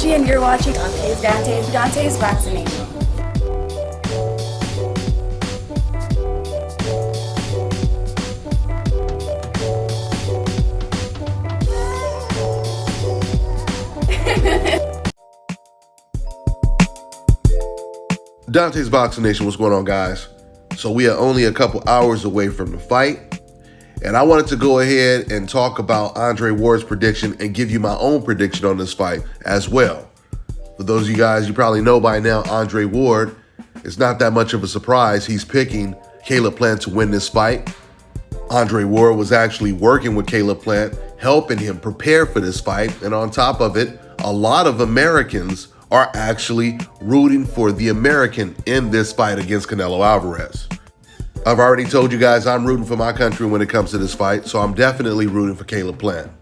Angie, and you're watching Dontaesboxingnation. Dontaesboxingnation, what's going on, guys? So we are only a couple hours away from the fight, and I wanted to go ahead and talk about Andre Ward's prediction and give you my own prediction on this fight as well. For those of you guys, you probably know by now, Andre Ward, it's not that much of a surprise. He's picking Caleb Plant to win this fight. Andre Ward was actually working with Caleb Plant, helping him prepare for this fight, and on top of it, a lot of Americans are actually rooting for the American in this fight against Canelo Alvarez. I've already told you guys I'm rooting for my country when it comes to this fight, so I'm definitely rooting for Caleb Plant.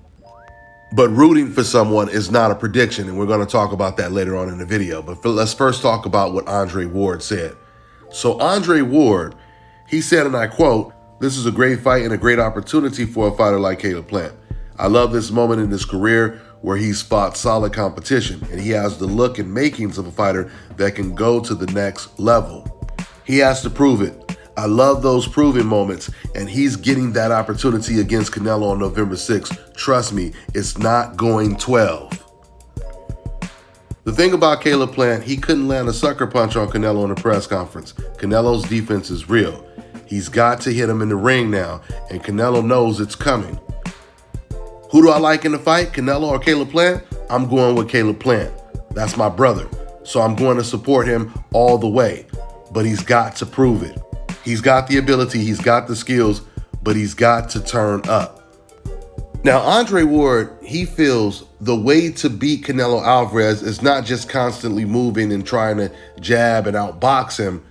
But rooting for someone is not a prediction, and we're going to talk about that later on in the video. But let's first talk about what Andre Ward said. So Andre Ward, he said, and I quote, "This is a great fight and a great opportunity for a fighter like Caleb Plant. I love this moment in his career where he's fought solid competition, and he has the look and makings of a fighter that can go to the next level. He has to prove it. I love those proving moments, and he's getting that opportunity against Canelo on November 6th. Trust me, it's not going 12. The thing about Caleb Plant, he couldn't land a sucker punch on Canelo in a press conference. Canelo's defense is real. He's got to hit him in the ring now, and Canelo knows it's coming. Who do I like in the fight, Canelo or Caleb Plant? I'm going with Caleb Plant. That's my brother, so I'm going to support him all the way. But he's got to prove it. He's got the ability, he's got the skills, but he's got to turn up." Now, Andre Ward, he feels the way to beat Canelo Alvarez is not just constantly moving and trying to jab and outbox him,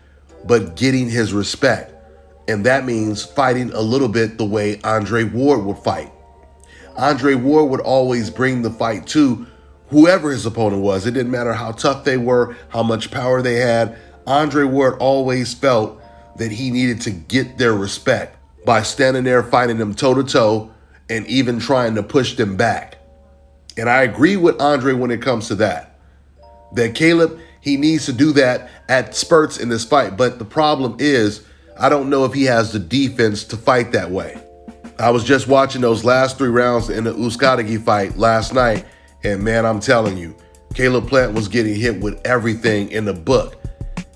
but getting his respect. And that means fighting a little bit the way Andre Ward would fight. Andre Ward would always bring the fight to whoever his opponent was. It didn't matter how tough they were, how much power they had. Andre Ward always felt that he needed to get their respect by standing there fighting them toe-to-toe and even trying to push them back. And I agree with Andre when it comes to that. That Caleb, he needs to do that at spurts in this fight. But the problem is, I don't know if he has the defense to fight that way. I was just watching those last 3 rounds in the Uskadagi fight last night, and man, I'm telling you, Caleb Plant was getting hit with everything in the book.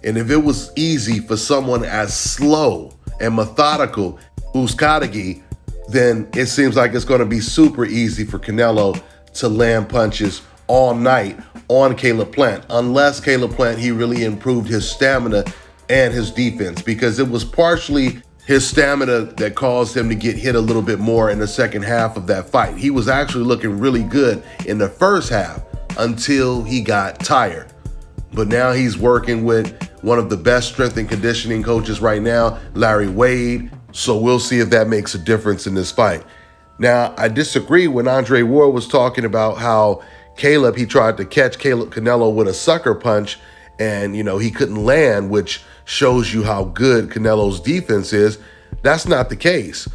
And if it was easy for someone as slow and methodical Uskadagi, then it seems like it's going to be super easy for Canelo to land punches all night on Caleb Plant, unless Caleb Plant, he really improved his stamina and his defense, because it was partially his stamina that caused him to get hit a little bit more in the second half of that fight. He was actually looking really good in the first half until he got tired. But now he's working with one of the best strength and conditioning coaches right now, Larry Wade. So we'll see if that makes a difference in this fight. Now, I disagree when Andre Ward was talking about how Caleb, he tried to catch Canelo with a sucker punch and, he couldn't land, which shows you how good Canelo's defense is. That's not the case.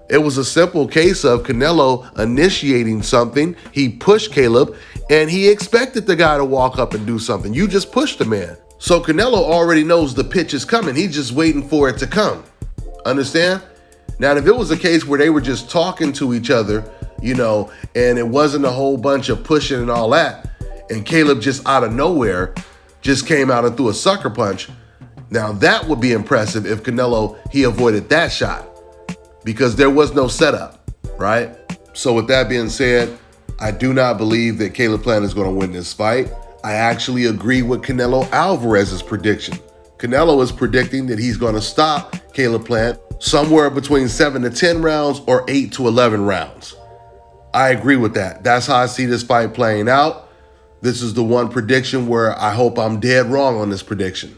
It was a simple case of Canelo initiating something. He pushed Caleb, and he expected the guy to walk up and do something. You just pushed the man. So Canelo already knows the pitch is coming. He's just waiting for it to come. Understand? Now, if it was a case where they were just talking to each other, and it wasn't a whole bunch of pushing and all that, and Caleb just out of nowhere just came out and threw a sucker punch, now that would be impressive if Canelo, he avoided that shot, because there was no setup, right? So with that being said, I do not believe that Caleb Plant is going to win this fight. I actually agree with Canelo Alvarez's prediction. Canelo is predicting that he's going to stop Caleb Plant somewhere between 7 to 10 rounds or 8 to 11 rounds. I agree with that. That's how I see this fight playing out. This is the one prediction where I hope I'm dead wrong on this prediction.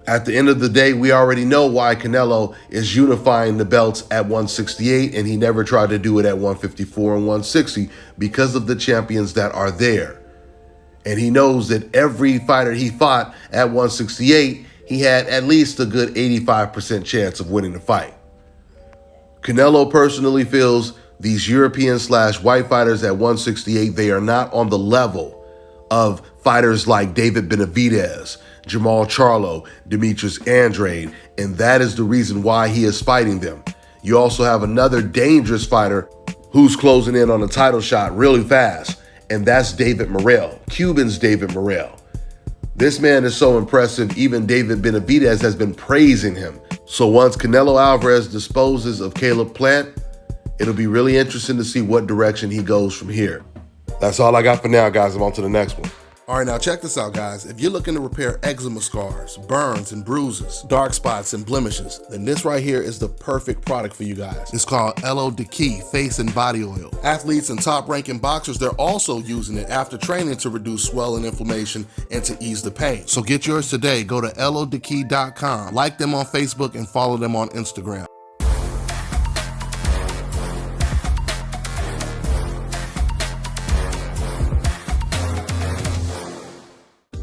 At the end of the day, we already know why Canelo is unifying the belts at 168, and he never tried to do it at 154 and 160 because of the champions that are there. And he knows that every fighter he fought at 168, he had at least a good 85% chance of winning the fight. Canelo personally feels these European/white fighters at 168, they are not on the level of fighters like David Benavidez, Jamal Charlo, Demetrius Andrade, and that is the reason why he is fighting them. You also have another dangerous fighter who's closing in on a title shot really fast, and that's David Morrell, Cuban's David Morrell. This man is so impressive, even David Benavidez has been praising him. So once Canelo Alvarez disposes of Caleb Plant, it'll be really interesting to see what direction he goes from here. That's all I got for now, guys. I'm on to the next one. All right, now check this out, guys. If you're looking to repair eczema scars, burns and bruises, dark spots and blemishes, then this right here is the perfect product for you guys. It's called Elo Diki Face and Body Oil. Athletes and top-ranking boxers, they're also using it after training to reduce swelling, inflammation, and to ease the pain. So get yours today. Go to elodiki.com, like them on Facebook, and follow them on Instagram.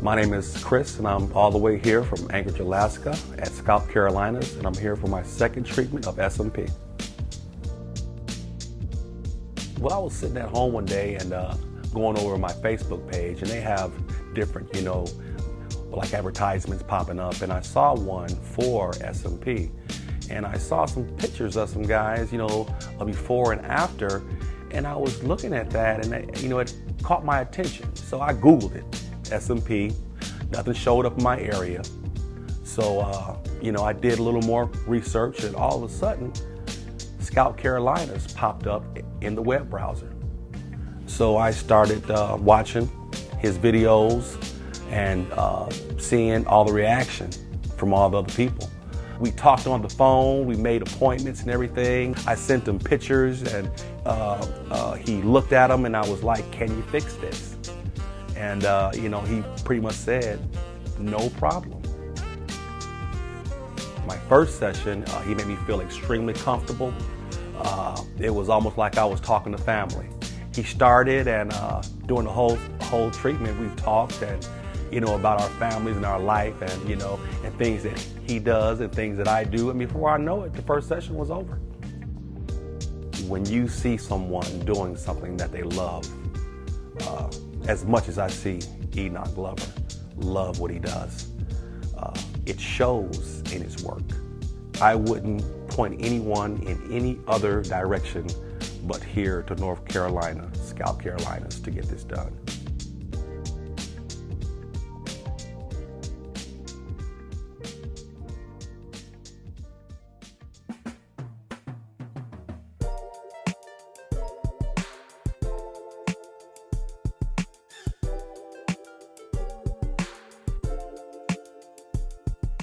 My name is Chris, and I'm all the way here from Anchorage, Alaska at ScalpCarolinas, and I'm here for my second treatment of SMP. Well, I was sitting at home one day and going over my Facebook page, and they have different, like advertisements popping up, and I saw one for SMP. And I saw some pictures of some guys, before and after, and I was looking at that, and it caught my attention. So I Googled it. SMP, nothing showed up in my area. So, I did a little more research, and all of a sudden, ScalpCarolinas popped up in the web browser. So I started watching his videos and seeing all the reaction from all the other people. We talked on the phone, we made appointments and everything. I sent him pictures, and he looked at them, and I was like, "Can you fix this?" And, he pretty much said, "No problem." My first session, he made me feel extremely comfortable. It was almost like I was talking to family. He started, and during the whole treatment, we talked and, about our families and our life, and, and things that he does and things that I do. And before I know it, the first session was over. When you see someone doing something that they love, as much as I see Enoch Glover love what he does, it shows in his work. I wouldn't point anyone in any other direction but here to North Carolina, ScalpCarolinas, to get this done.